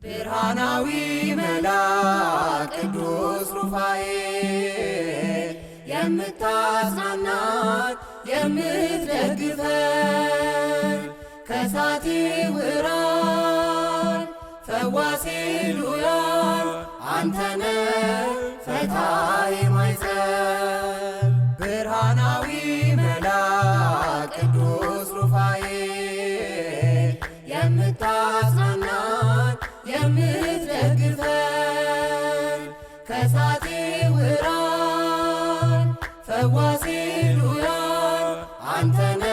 ብርሃናዊ መልአክ ቅዱስ ሩፋኤል የምታጽናናን የምትደግፈን ከሳቴ ውራን ፈዋሴ ሉያን አንተነ ፈታሒ ማኅፀን ብርሃናዊ መልአክ ቅዱስ ሩፋኤል የምታጽናናን የምትደግፈን ከሳቴ ውራን ፈዋሴ ሉያን አንተነ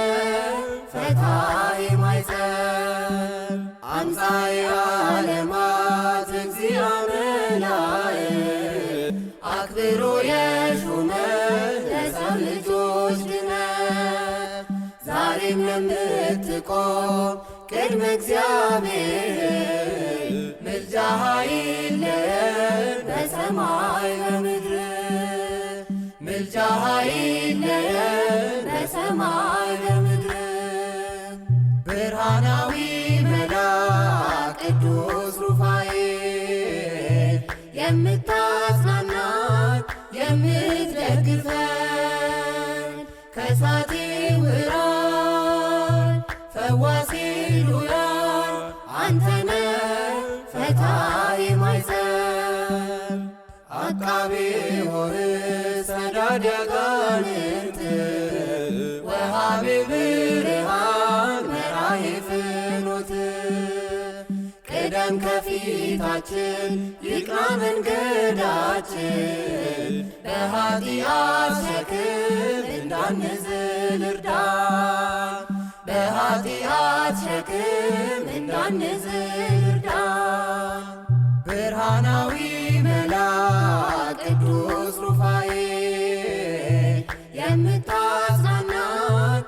ፈታሒ ማኅፀን አምሳየ ዓለማት እግዚአ መላእክት አክብሮ የሾመን ለሰው ልጆች ድነት ዛሬም ለምትቆም ቅድመ እግዚአብሔር ምልጃህ አይለየን በሰማይ በምድር ምልጃህ አይለየን በሰማይ በምድር ብርሃናዊ መልአክ ቅዱስ ሩፋኤል የምታጽናናን የምትደግፈን ከሳቴ ውራን ፈዋሴ ሉያን አንተነ ፈታሒ ማኅፀን አቃቤ ሆርስ ሰዳድ አጋንንት ወሃቤ ብርሃን መራሄ ፍኖት ቅደም ከፊታችን ይቅና መንገዳችን በኃጢአት ሸክም እንዳንዝል እርዳን በኃጢአት ሸክም እንዳንዝል እርዳን ብርሃናዊ መልአክ ቅዱስ ሩፋኤል የምታጽናናን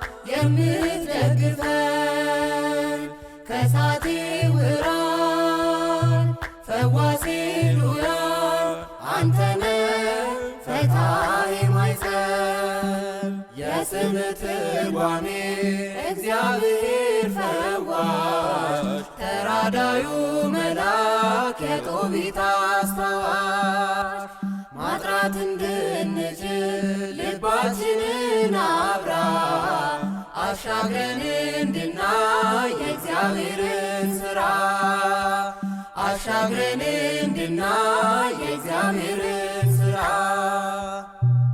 የምትደግፈን ከሳቴ ውራን ፈዋሴ ሉያን አንተነ ፈታሒ ማኅፀን የስምህ ትርጓሜ እግዚአብሔር ፈዋሽ ተራዳዩ መልአክ የጦቢት አስታዋሽ ማጥራት እንድንችል ልባችንን አብራ አሻግረን እንድናይ የእግዚአብሔርን ሥራ አሻግረን እንድናይ የእግዚአብሔርን ሥራ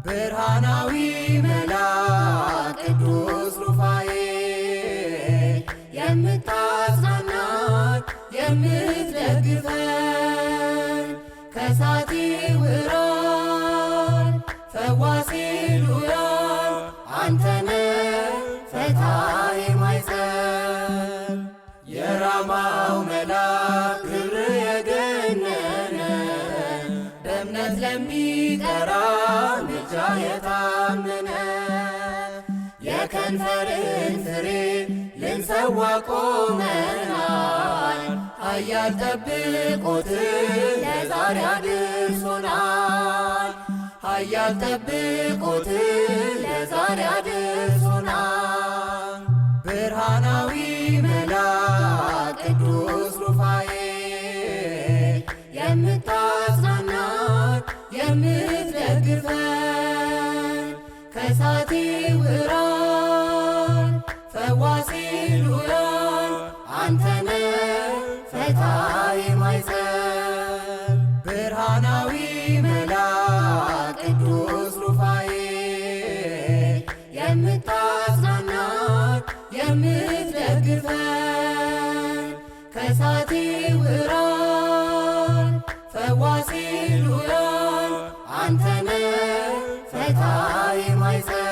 ብርሃናዊ መልአክ ቅዱስ ሩፋኤል የምታጽናናን የምትደግፈን ከሳቴ ውራን ፈዋሴ ሉያን አንተነ ፈታሒ ማኅፀን የራማው መልአክ ክብር የገነነ በእምነት ለሚጠራ ምልጃ የታመነ የከንፈርን ፍሬ ልንሰዋ ቆመናል ኃያል ጠብቆት ለዛሬ አድርሶናል ኃያል ጠብቆት ለዛሬ አድርሶናል ብርሃናዊ መልአክ ቅዱስ ሩፋኤል የምታጽናናን የምትደግፈን ከሳቴ ውራን ፈዋሴ ሉያን አንተነ ፈታሒ ማኅፀን ብርሃናዊ መልአክ ቅዱስ ሩፋኤል የምታጽናናን የምትደግፈን ከሳቴ ውራን ፈዋሴ ሉያን አንተነ ፈታሒ ማኅፀን